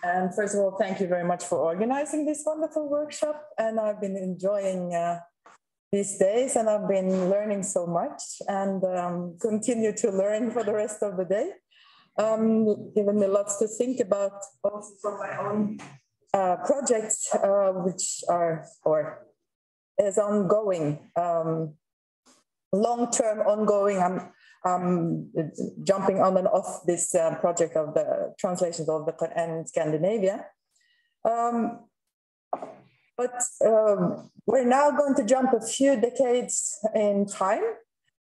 And first of all, thank you very much for organizing this wonderful workshop. And I've been enjoying these days, and I've been learning so much, and continue to learn for the rest of the day. Given me lots to think about, also from my own projects, which are or is ongoing, long-term ongoing. I'm jumping on and off this project of the translations of the Qur'an in Scandinavia. But we're now going to jump a few decades in time.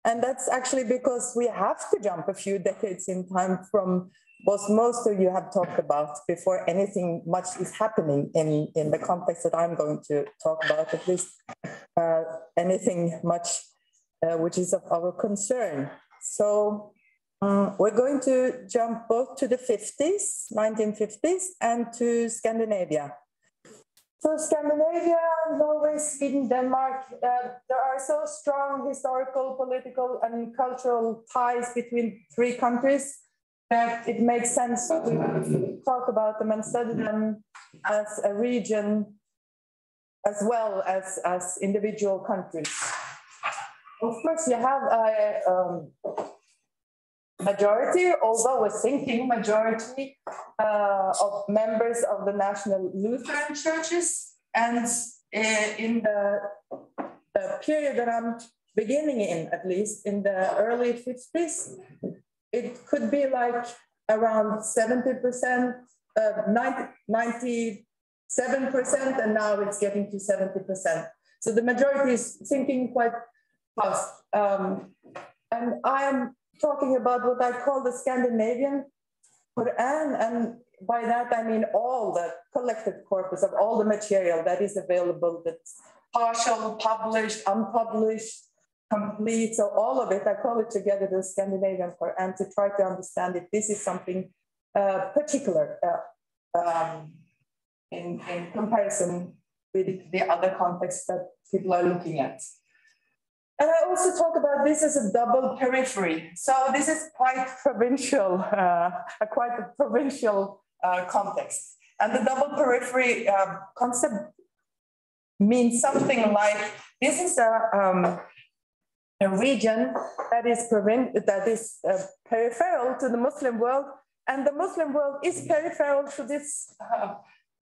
And that's actually because we have to jump a few decades in time from what most of you have talked about before anything much is happening in the context that I'm going to talk about, at least anything much which is of our concern. So we're going to jump both to the 50s, 1950s, and to Scandinavia. So Scandinavia, Norway, Sweden, Denmark, there are so strong historical, political, and cultural ties between three countries that it makes sense to talk about them and study them as a region as well as individual countries. Of course, you have a majority, although a thinking majority of members of the national Lutheran churches. And in the period that I'm beginning in, at least in the early 50s, it could be like around 70%, 97%, and now it's getting to 70%. So the majority is thinking quite fast. And I'm talking about what I call the Scandinavian Qur'an, and by that I mean all the collected corpus of all the material that is available, that's partial, published, unpublished, complete, so all of it, I call it together the Scandinavian Qur'an to try to understand if this is something particular in comparison with the other contexts that people are looking at. And I also talk about this as a double periphery. So this is quite provincial, quite a provincial context. And the double periphery concept means something like, this is a region that is peripheral to the Muslim world, and the Muslim world is peripheral to this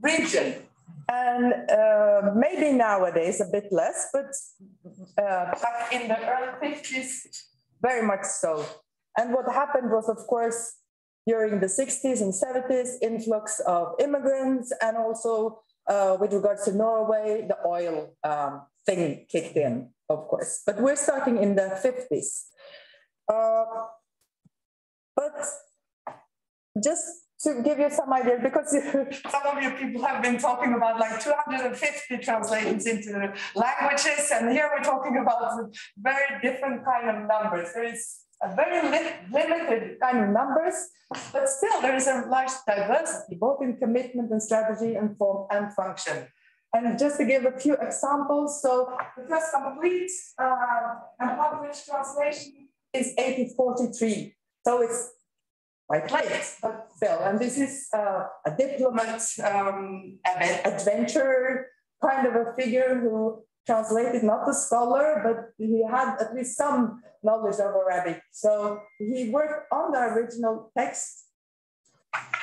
region. And maybe nowadays a bit less, but back in the early 50s, very much so. And what happened was, of course, during the 60s and 70s, influx of immigrants, and also with regards to Norway, the oil thing kicked in, of course. But we're starting in the 50s. But just to give you some idea, because some of you people have been talking about like 250 translations into languages, and here we're talking about very different kind of numbers. There is a very limited kind of numbers, but still there is a large diversity, both in commitment and strategy and form and function. And just to give a few examples, so the first complete and published translation is 1843. So it's quite late, but still. And this is a diplomat, adventurer, kind of a figure who translated, not a scholar, but he had at least some knowledge of Arabic. So he worked on the original text,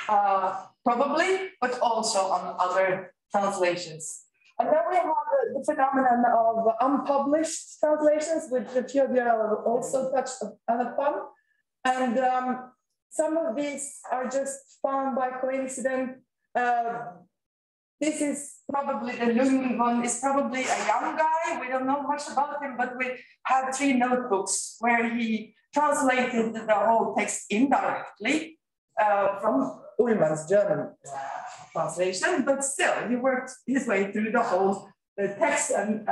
probably, but also on other translations. And then we have the phenomenon of unpublished translations, which a few of you have also touched upon. And some of these are just found by coincidence. This is probably, the Lund one is probably a young guy. We don't know much about him, but we had 3 notebooks where he translated the whole text indirectly from Ullmann's German translation, but still he worked his way through the whole text, and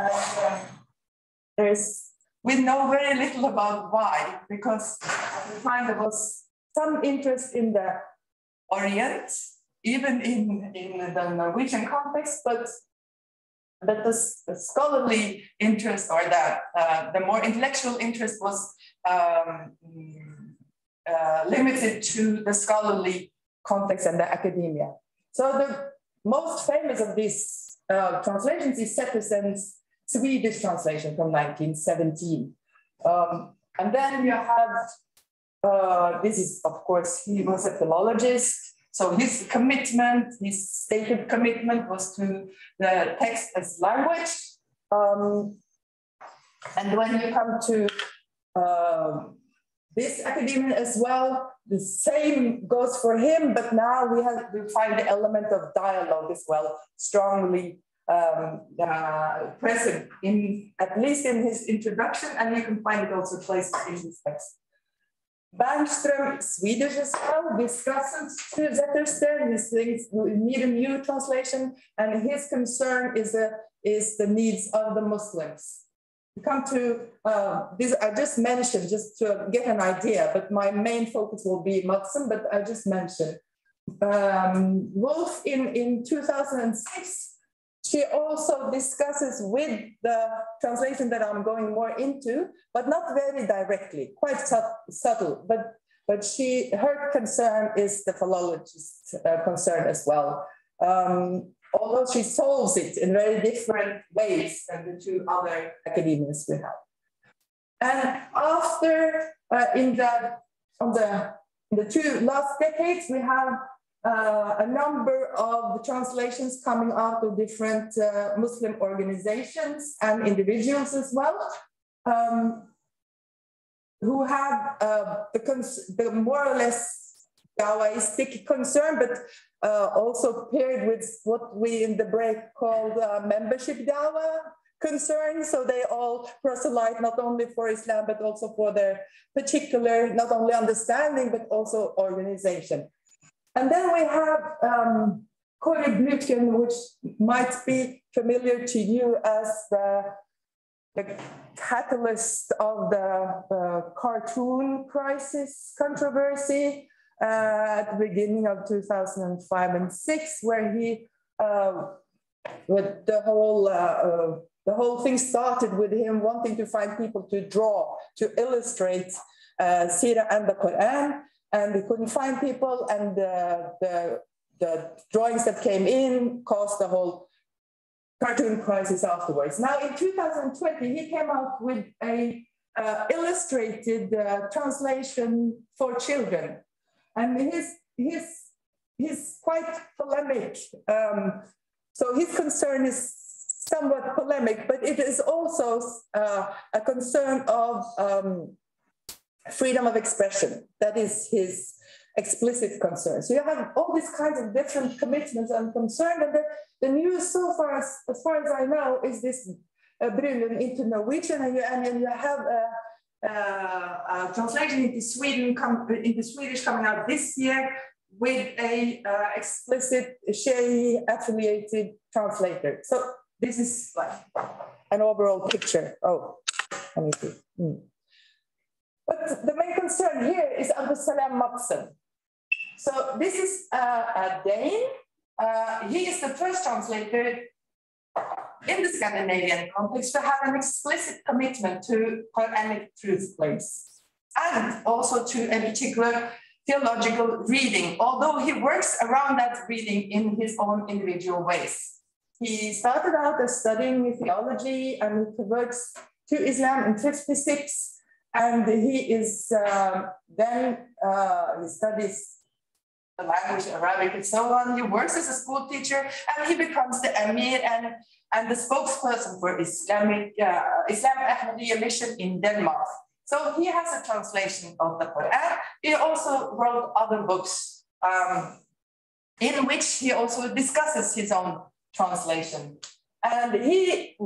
we know very little about why, because at the time there was some interest in the Orient, even in the Norwegian context, but the scholarly interest, or the more intellectual interest, was limited to the scholarly context and the academia. So the most famous of these translations is Zetterson's Swedish translation from 1917. And then you have, this is, of course, he was a philologist. So his commitment, his stated commitment was to the text as language. And when you come to this academian as well, the same goes for him, but now we find the element of dialogue as well, strongly present in, at least in his introduction, and you can find it also places in his text. Bernström, Swedish as well, discusses to Zettersten. He thinks we need a new translation, and his concern is the needs of the Muslims. We come to this, I just mentioned just to get an idea, but my main focus will be Madsen, but I just mentioned. Wolf in 2006, she also discusses with the translation that I'm going more into, but not very directly, quite subtle, but her concern is the philologist's concern as well. Although she solves it in very different ways than the two other academians we have. And after, in the two last decades, we have a number of the translations coming out of different Muslim organizations and individuals as well, who have the more or less Dawaistic concern, but also paired with what we in the break called membership Dawa concern. So they all proselyte not only for Islam, but also for their particular, not only understanding, but also organization. And then we have Kåre Bluken, which might be familiar to you as the catalyst of the cartoon crisis controversy at the beginning of 2005 and 6, where he, with the whole thing started with him wanting to find people to draw, to illustrate Sirah and the Quran. And we couldn't find people, and the drawings that came in caused the whole cartoon crisis afterwards. Now, in 2020, he came out with a illustrated translation for children, and he's quite polemic. So his concern is somewhat polemic, but it is also a concern of freedom of expression. That is his explicit concern. So you have all these kinds of different commitments and concern. And the news so far, as far as I know, is this Brylund into Norwegian, and you have a translation into Swedish coming out this year with a explicit Shia-affiliated translator. So this is like an overall picture. Oh, let me see. But the main concern here is Abdus Salam Madsen. So this is a Dane. He is the first translator in the Scandinavian context to have an explicit commitment to Quranic truth claims, and also to a particular theological reading, although he works around that reading in his own individual ways. He started out as studying theology and he converts to Islam in 1956. And he is he studies the language, Arabic and so on. He works as a school teacher, and he becomes the emir and the spokesperson for Islam Ahmadiyya mission in Denmark. So he has a translation of the Quran. He also wrote other books in which he also discusses his own translation. And he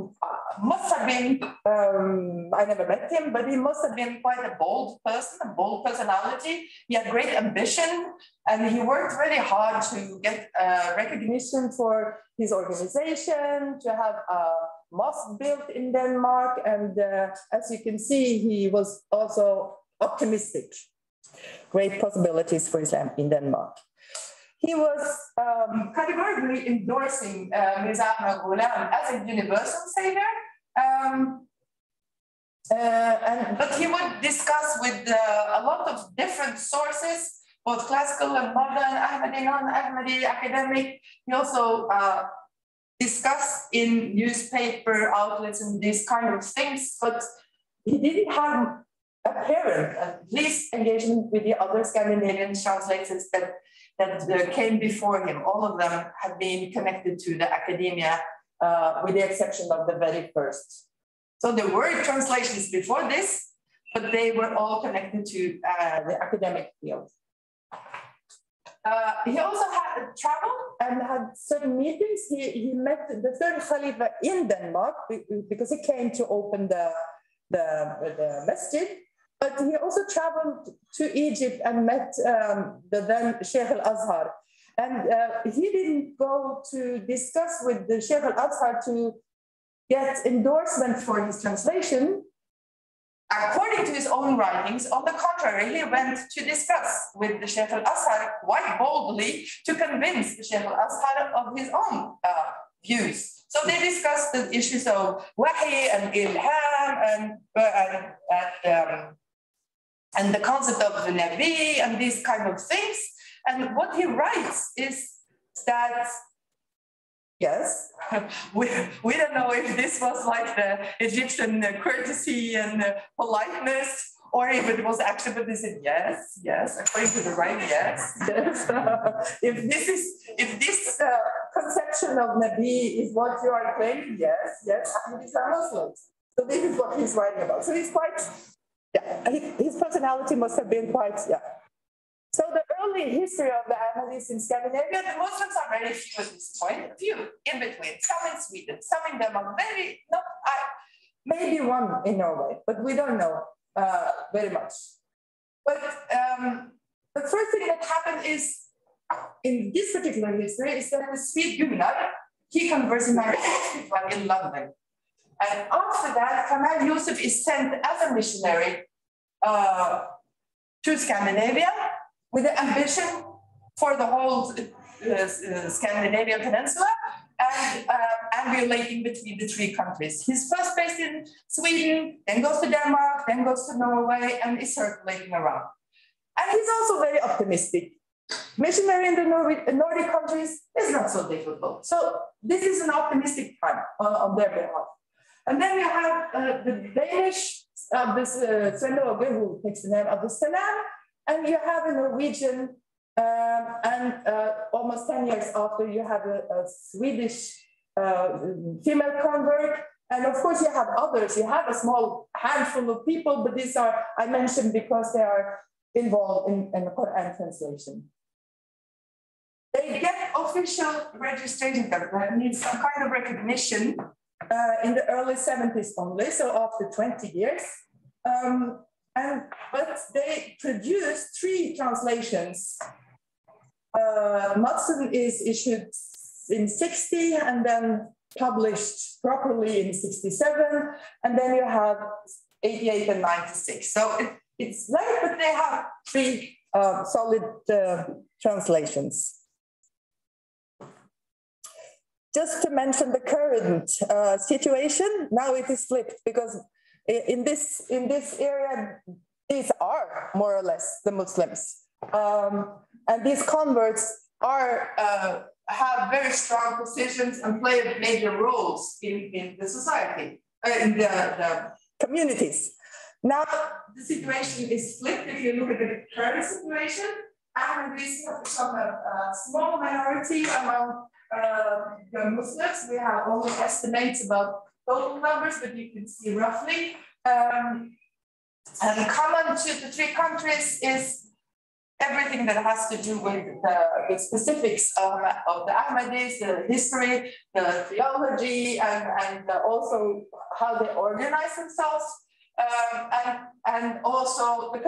must have been, I never met him, but he must have been quite a bold person, a bold personality. He had great ambition, and he worked really hard to get recognition for his organization, to have a mosque built in Denmark. And as you can see, he was also optimistic. Great possibilities for Islam in Denmark. He was categorically endorsing Mirza Ahmad Ghulam as a universal savior, but he would discuss with a lot of different sources both classical and modern, Ahmadi, non-Ahmadi, academic. He also discussed in newspaper outlets and these kind of things, but he didn't have apparent, at least, engagement with the other Scandinavian translators that came before him. All of them have been connected to the academia, with the exception of the very first. So there were translations before this, but they were all connected to the academic field. He also had traveled and had certain meetings. He met the third Khalifa in Denmark because he came to open the masjid. But he also traveled to Egypt and met the then Sheikh al-Azhar. And he didn't go to discuss with the Sheikh al-Azhar to get endorsement for his translation. According to his own writings, on the contrary, he went to discuss with the Sheikh al-Azhar quite boldly to convince the Sheikh al-Azhar of his own views. So they discussed the issues of wahi and ilham and the concept of the Nabi and these kind of things. And what he writes is that, yes, we don't know if this was like the Egyptian courtesy and politeness, or if it was actually, but they said, yes, according to the right, yes. If this conception of Nabi is what you are claiming, yes, Ahmadis are Muslims. So this is what he's writing about. So he's quite, his personality must have been quite, So the early history of the Ahmadis in Scandinavia, the Muslims are very few at this point, few in between, some in Sweden, some in Denmark, maybe one in Norway, but we don't know very much. But the first thing that happened is, in this particular history, is that the Swede Gunnar, he converts in 1965 in London. And after that, Kamal Yusuf is sent as a missionary to Scandinavia with the ambition for the whole Scandinavian peninsula and relating between the three countries. He's first based in Sweden, then goes to Denmark, then goes to Norway, and is circulating around. And he's also very optimistic. Missionary in the Nordic countries is not so difficult. So this is an optimistic time on their behalf. And then we have the Danish, Svend Åge, who takes the name Abdus Salam, and you have a Norwegian, and almost 10 years after, you have a Swedish female convert, and of course you have others. You have a small handful of people, but these are, I mentioned because they are involved in the Qur'an translation. They get official registration, that means some kind of recognition in the early 70s only, so after 20 years. But they produced 3 translations. Madsen is issued in 60 and then published properly in 67, and then you have 88 and 96. So it's late, but they have 3 solid translations. Just to mention the current situation, now it is flipped because in this area, these are more or less the Muslims. And these converts have very strong positions and play major roles in the society, in the communities. Now, the situation is flipped. If you look at the current situation, Ahmadis have become a small minority among the Muslims. We have only estimates about total numbers, but you can see roughly. And common to the 3 countries is everything that has to do with the specifics of the Ahmadis, the history, the theology, and also how they organize themselves, and also the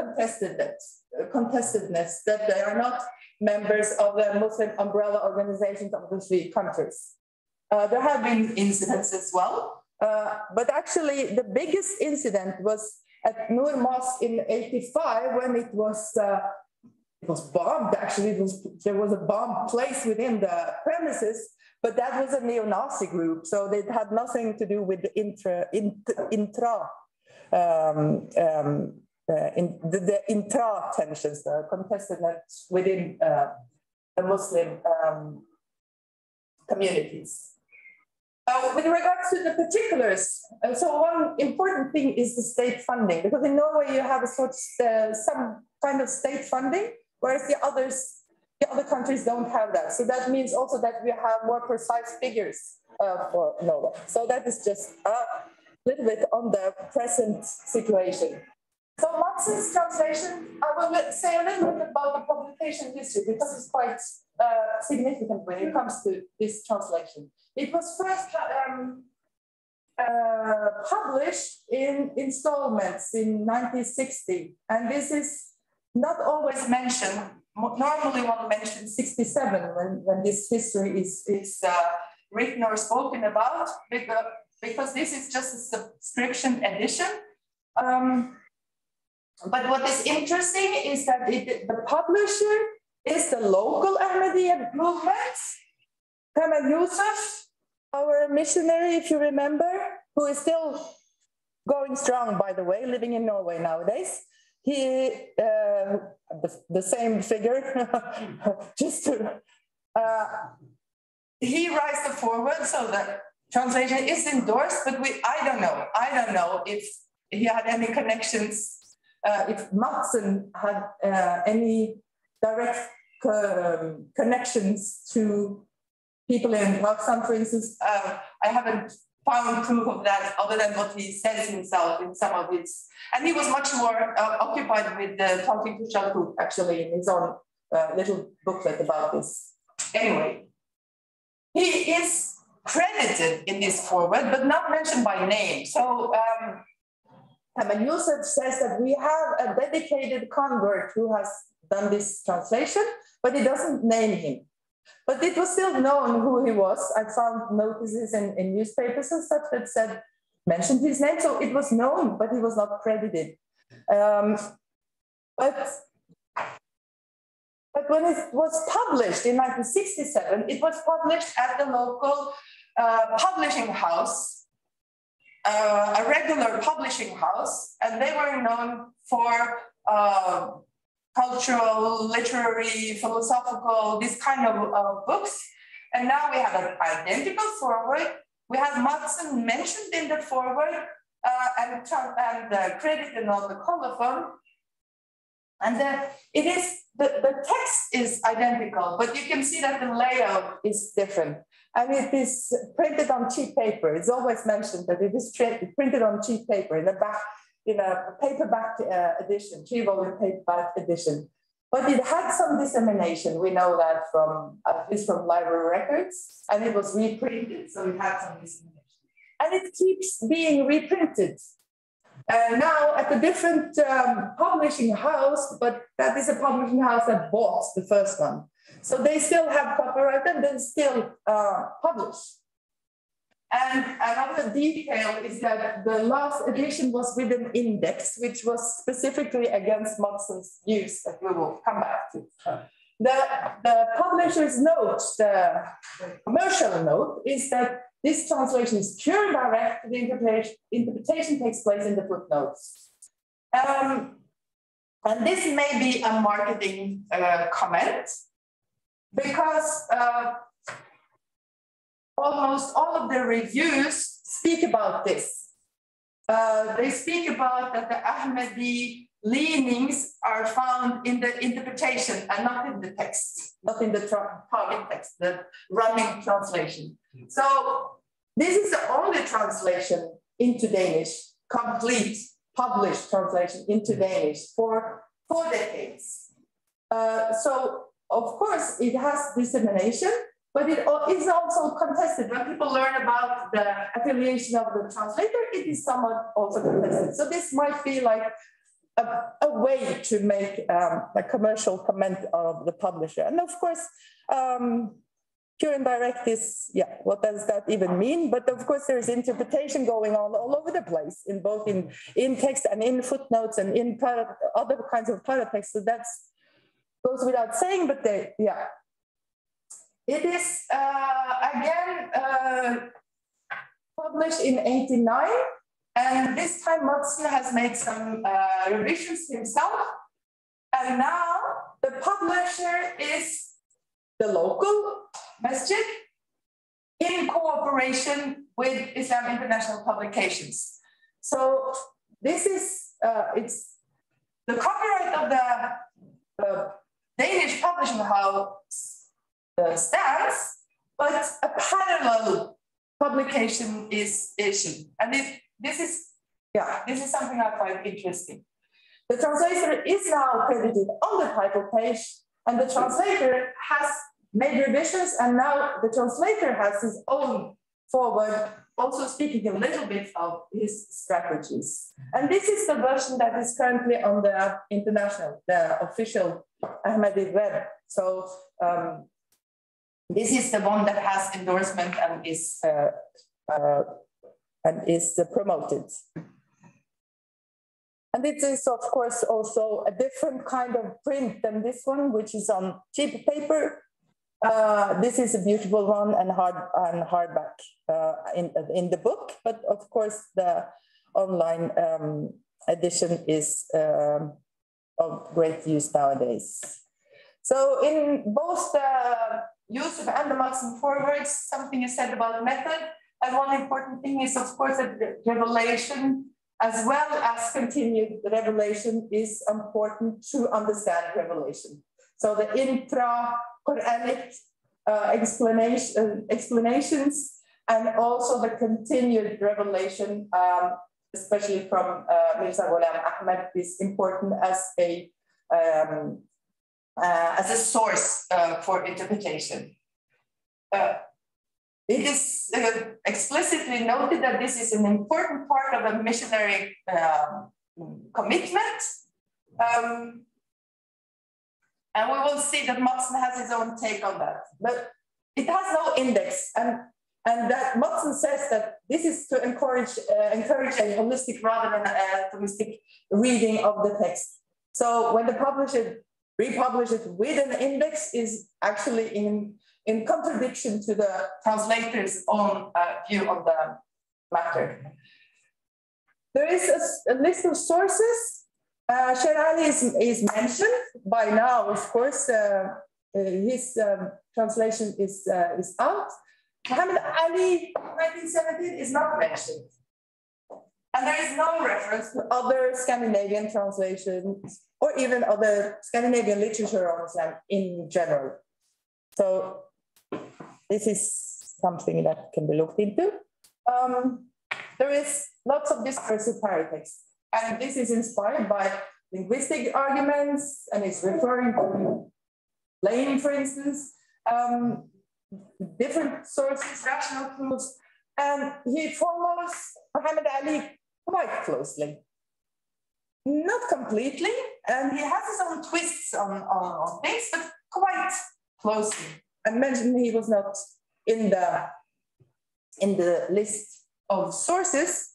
contestedness that they are not members of the Muslim umbrella organizations of the 3 countries. There have been incidents as well, but actually the biggest incident was at Nur Mosque in '85 when it was bombed. Actually, there was a bomb placed within the premises, but that was a neo-Nazi group, so it had nothing to do with the the intra-tensions, the contestedness within the Muslim communities. With regards to the particulars, so one important thing is the state funding, because in Norway you have a sort of, some kind of state funding, whereas the other countries don't have that. So that means also that we have more precise figures for Norway. So that is just a little bit on the present situation. So Madsen's translation, I will say a little bit about the publication history, because it's quite significant when it comes to this translation. It was first published in installments in 1960, and this is not always mentioned. Normally one mentions 67 when this history is written or spoken about, because this is just a subscription edition. But what is interesting is that the publisher is the local Ahmadiyya movement. Kamal Yusuf, our missionary, if you remember, who is still going strong, by the way, living in Norway nowadays. He, the same figure, just to, he writes the foreword, so the translation is endorsed, but I don't know if he had any connections, if Madsen had any direct connections to people in Pakistan, for instance. I haven't found proof of that other than what he says himself in some of his. And he was much more occupied with talking to GloQur, actually, in his own little booklet about this. Anyway, he is credited in this foreword, but not mentioned by name. So Kamal Yusuf says that we have a dedicated convert who has done this translation, but he doesn't name him. But it was still known who he was. I found notices in newspapers and stuff that said, mentioned his name, so it was known, but he was not credited. But when it was published in 1967, it was published at the local publishing house, a regular publishing house, and they were known for cultural, literary, philosophical, this kind of books. And now we have an identical foreword. We have Madsen mentioned in the foreword and credited on the colophon. And it is, the text is identical, but you can see that the layout is different. And it is printed on cheap paper. It's always mentioned that it is printed on cheap paper in the back, in a paperback edition, 3-volume paperback edition. But it had some dissemination. We know that from, at least from library records, and it was reprinted, so it had some dissemination. And it keeps being reprinted. Now at a different publishing house, but that is a publishing house that bought the first one. So they still have copyright and they still publish. And another detail is that the last edition was with an index, which was specifically against Madsen's views that we will come back to. The publisher's note, the commercial note, is that this translation is pure and direct. The interpretation takes place in the footnotes. And this may be a marketing comment, because almost all of the reviews speak about this. They speak about that the Ahmadi leanings are found in the interpretation and not in the text, not in the target text, the running translation. So this is the only translation into Danish, complete published translation into Danish for 4 decades. So of course it has dissemination, but it is also contested. When people learn about the affiliation of the translator, it is somewhat also contested. So this might be like a way to make a commercial comment of the publisher. And of course, pure and direct is, yeah, what does that even mean? But of course, there's interpretation going on all over the place, in both in text and in footnotes and in other kinds of paratext. So that goes without saying, but yeah. It is, again, published in '89, And this time Madsen has made some revisions himself. And now the publisher is the local masjid in cooperation with Islam International Publications. So this is, it's the copyright of the Danish publishing house stands, but a parallel publication is issued. And this is something I find interesting. The translator is now credited on the title page, and the translator has made revisions, and now the translator has his own forward, also speaking a little bit of his strategies. And this is the version that is currently on the international, the official Ahmadiyya web. So this is the one that has endorsement and is promoted. And it is, of course, also a different kind of print than this one, which is on cheap paper. This is a beautiful one and hardback in the book, but of course the online edition is of great use nowadays. So in both the Yusuf and the Madsen forwards, something is said about method, and one important thing is, of course, that the revelation as well as continued revelation is important to understand revelation. So the intra-Quranic explanations and also the continued revelation, especially from Mirza Ghulam Ahmad, is important as a source for interpretation. It is explicitly noted that this is an important part of a missionary commitment. And we will see that Madsen has his own take on that. But it has no index. And that Madsen says that this is to encourage a holistic rather than a atomistic reading of the text. So when the publisher republish it with an index is actually in contradiction to the translator's own view of the matter. There is a list of sources. Sher Ali is mentioned by now, of course. His translation is out. Muhammad Ali, 1917, is not mentioned. And there is no reference to other Scandinavian translations or even other Scandinavian literature on Islam in general. So this is something that can be looked into. There is lots of discursive paratext, and this is inspired by linguistic arguments, and it's referring to blame, for instance, different sources, rational proofs, and he follows Muhammad Ali quite closely. Not completely, and he has his own twists on things, but quite closely. I mentioned he was not in the list of sources.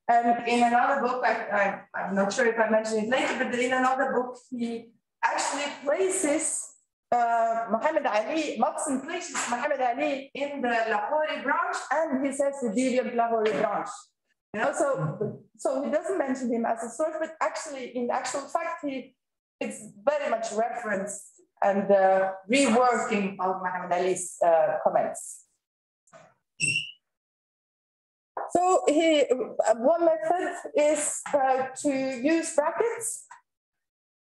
And in another book, I'm not sure if I mentioned it later, but in another book, he actually places Muhammad Ali, Madsen places Muhammad Ali in the Lahori branch, and he says the deviant Lahori branch. You know, so he doesn't mention him as a source, but actually, in actual fact, it's very much referenced and reworking of Muhammad Ali's comments. So one method is to use brackets,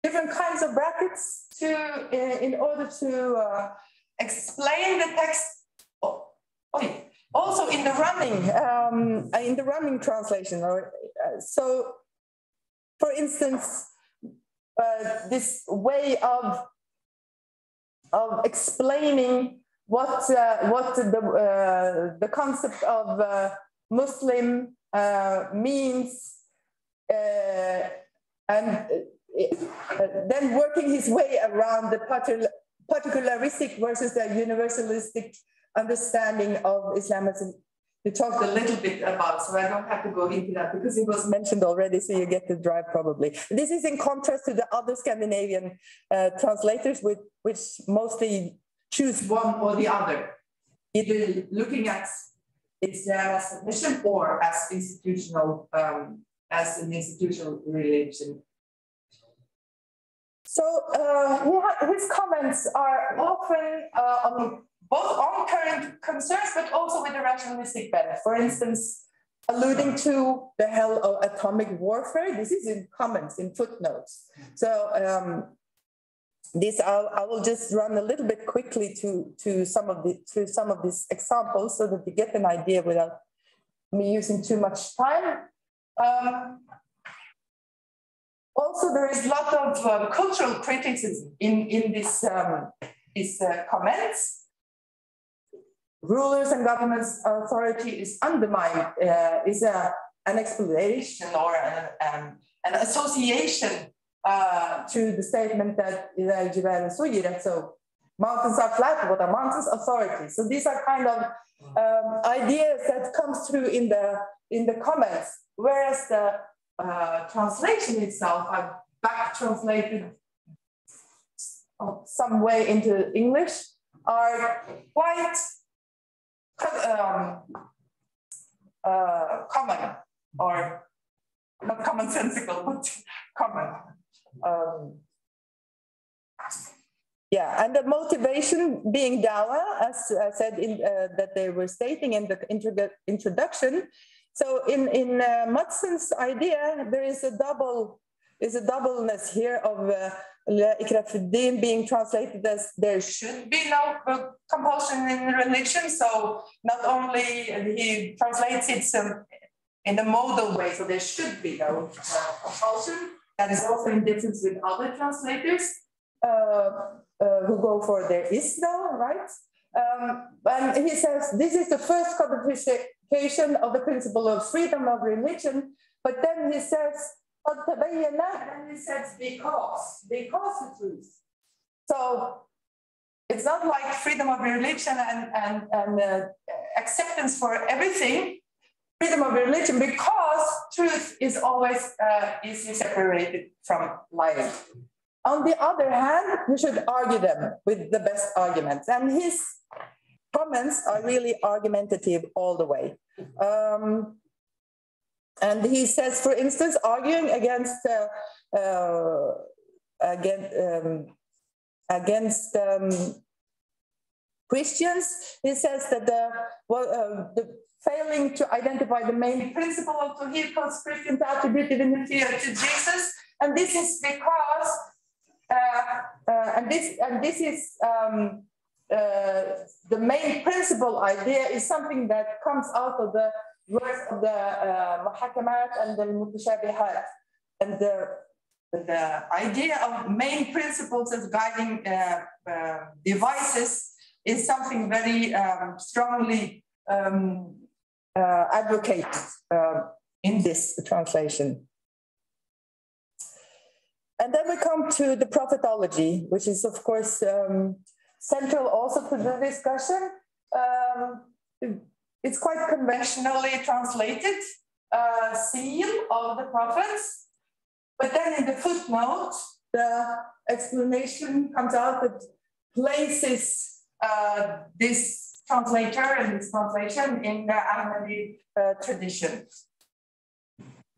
different kinds of brackets, in order to explain the text. Also in the running translation. So, for instance, this way of explaining what the concept of Muslim means, and then working his way around the particularistic versus the universalistic understanding of Islamism. You talked a little bit about, so I don't have to go into that because it was mentioned already, so you get the drive probably. This is in contrast to the other Scandinavian translators, which mostly choose one or the other, either looking at is submission or as institutional, as an institutional relation. So his comments are often on both on current concerns, but also with a rationalistic bent. For instance, alluding to the hell of atomic warfare. This is in comments, in footnotes. So I will just run a little bit quickly through some of these examples so that you get an idea without me using too much time. Also, there is a lot of cultural criticism in these comments. Rulers and governments' authority is undermined, is an explanation or an association to the statement that so mountains are flat, what are mountains? Authority. So these are kind of ideas that comes through in the comments, whereas the translation itself, I've back translated some way into English, are quite common, or not commonsensical, but common. Yeah, and the motivation being dawa, as I said that they were stating in the introduction. So in Madsen's idea, there is a doubleness here of Ikrafuddin being translated as there should be no compulsion in religion. So not only he translates it in a modal way, so there should be no compulsion. That is also in difference with other translators who go for there is no, right? And he says this is the first codification of the principle of freedom of religion, but then he says, and he says because the truth. So it's not like freedom of religion and acceptance for everything, freedom of religion, because truth is always easily separated from lying. On the other hand, we should argue them with the best arguments. And his comments are really argumentative all the way. And he says, for instance, arguing against Christians, he says that the failing to identify the main principle of Tawhid causes Christians to attribute divinity to Jesus, and this is because, the main principle idea is something that comes out of the words of the Muhakamat and the Mutashabihat, and the idea of main principles as guiding devices is something very strongly advocated in this translation. And then we come to the prophetology, which is, of course, central also to the discussion. It's quite conventionally translated, seal of the prophets. But then in the footnote, the explanation comes out that places this translator and this translation in the Ahmadiyya tradition.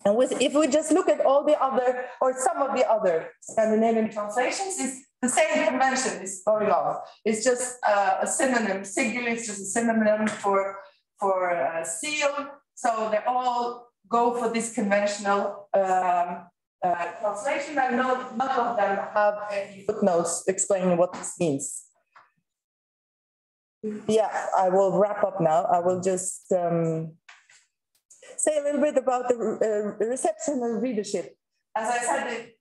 And if we just look at all the other, or some of the other Scandinavian translations, it's the same convention is going on. It's just a synonym. Sigil is just a synonym for seal. So they all go for this conventional translation, and none of them have any footnotes explaining what this means. Yeah, I will wrap up now. I will just say a little bit about the reception and readership. As I said,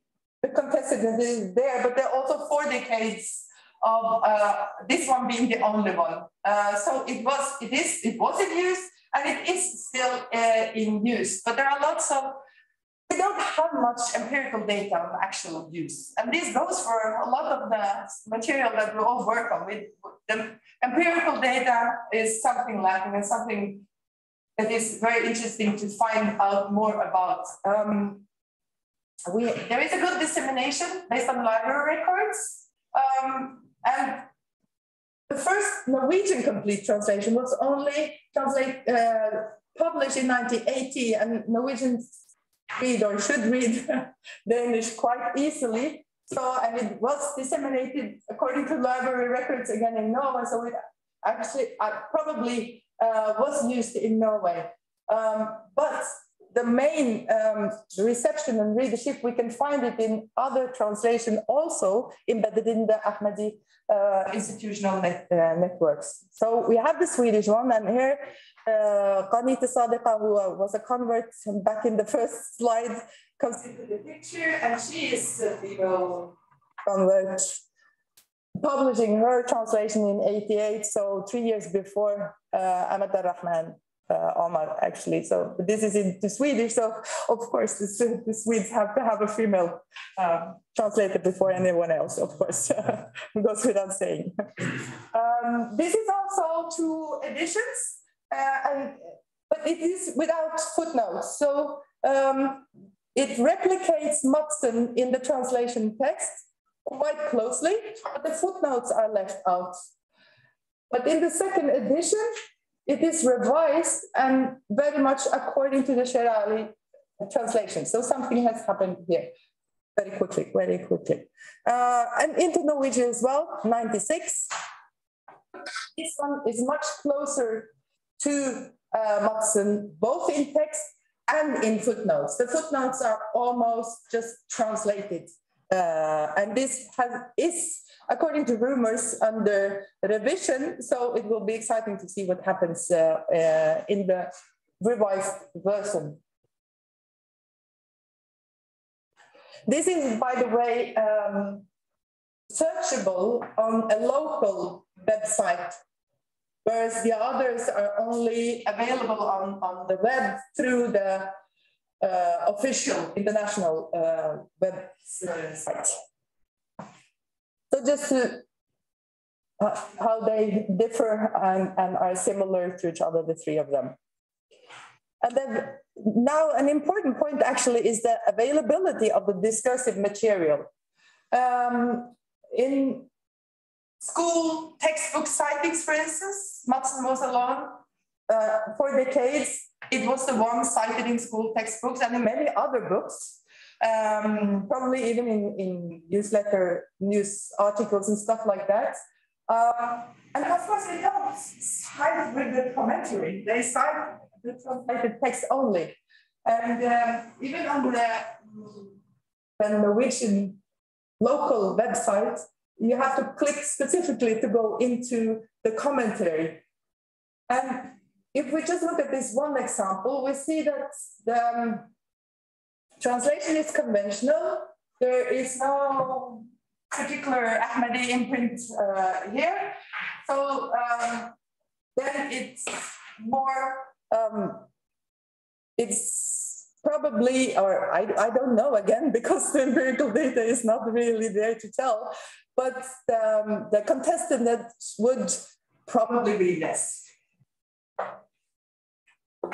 the contestant is there, but there are also 4 decades of this one being the only one. So it was in use, and it is still in use. But there are lots of, we don't have much empirical data on actual use. And this goes for a lot of the material that we all work on. The empirical data is something lacking and something that is very interesting to find out more about. There is a good dissemination based on library records. And The first Norwegian complete translation was only published in 1980, and Norwegians read or should read Danish quite easily. So, and it was disseminated according to library records again in Norway. So it actually probably was used in Norway. But the main reception and readership, we can find it in other translation also embedded in the Ahmadiyya institutional networks. So we have the Swedish one, and here Qanita Sadiqa, who was a convert back in the first slide, comes into the picture, and she is a female convert, publishing her translation in '88, so 3 years before Ahmad Rahman Omar, actually. So this is into Swedish, so of course the Swedes have to have a female translator before anyone else, of course. It goes without saying. This is also 2 editions, but it is without footnotes. So it replicates Madsen in the translation text quite closely, but the footnotes are left out. But in the second edition, it is revised and very much according to the Sherali translation. So something has happened here very quickly, very quickly. And into Norwegian as well, 96. This one is much closer to Madsen, both in text and in footnotes. The footnotes are almost just translated. And this is, according to rumors, under revision. So it will be exciting to see what happens in the revised version. This is, by the way, searchable on a local website, whereas the others are only available on the web through the official international website. So just to, how they differ and are similar to each other, the 3 of them. And then now an important point actually is the availability of the discursive material. In school textbook sightings, for instance, Madsen was alone. For decades, it was the one cited in school textbooks and in many other books, probably even in newsletter, news articles and stuff like that. And of course, they don't cite with the commentary. They cite the translated text only. And even on the Norwegian local website, you have to click specifically to go into the commentary. And if we just look at this one example, we see that the translation is conventional. There is no particular Ahmadi imprint here. So then it's more, it's probably, or I don't know again, because the empirical data is not really there to tell, but the contested would probably be less.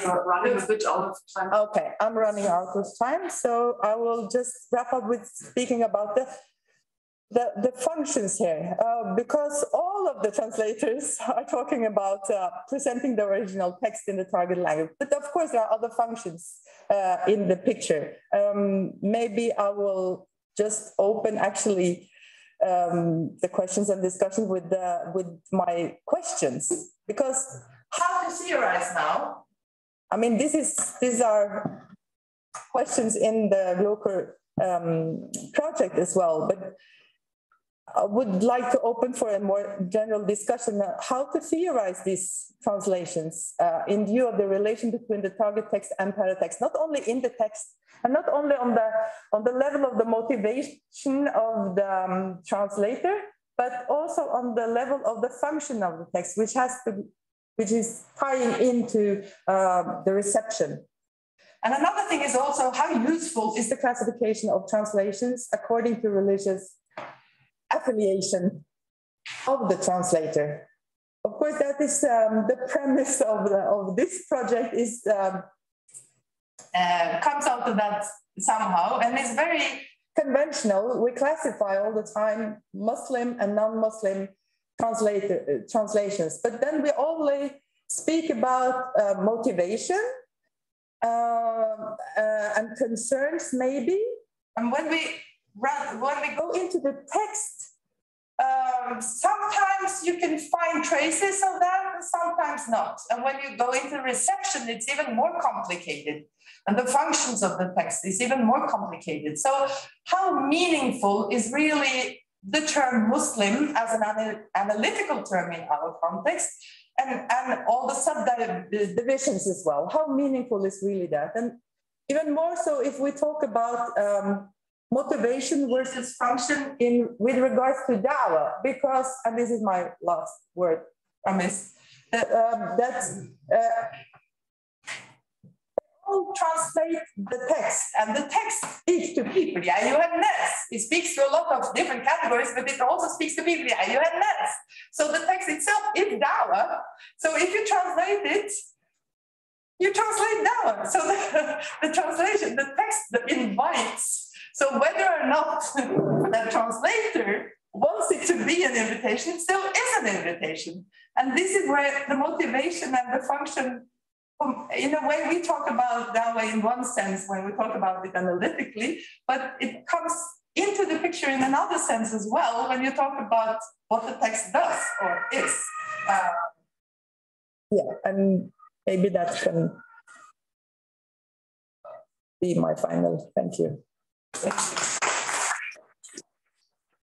You're running a bit out of time. Okay, I'm running out of time, so I will just wrap up with speaking about the functions here, because all of the translators are talking about presenting the original text in the target language. But of course, there are other functions in the picture. Maybe I will just open actually the questions and discussion with my questions, because how to theorize now? I mean, these are questions in the GloQur project as well, but I would like to open for a more general discussion on how to theorize these translations in view of the relation between the target text and paratext, not only in the text and not only on the level of the motivation of the translator, but also on the level of the function of the text, which is tying into the reception. And another thing is also how useful is the classification of translations according to religious affiliation of the translator. Of course, that is the premise of this project is comes out of that somehow, and it's very conventional. We classify all the time Muslim and non-Muslim translations. But then we only speak about motivation and concerns, maybe. And when we go into the text, sometimes you can find traces of that, and sometimes not. And when you go into reception, it's even more complicated. And the functions of the text is even more complicated. So how meaningful is really the term Muslim as an analytical term in our context, and all the subdivisions as well? How meaningful is really that? And even more so if we talk about motivation versus function with regards to dawah, because, and this is my last word, promise, all translate the text, and the text speaks to people. Yeah, you have nets. It speaks to a lot of different categories, but it also speaks to people. Yeah, you have nets. So the text itself is dawah. So if you translate it, you translate dawah. So the translation, the text invites. So whether or not the translator wants it to be an invitation, it still is an invitation. And this is where the motivation and the function, in a way, we talk about dawah in one sense when we talk about it analytically, but it comes into the picture in another sense as well when you talk about what the text does or is. Yeah, and maybe that can be my final. Thank you.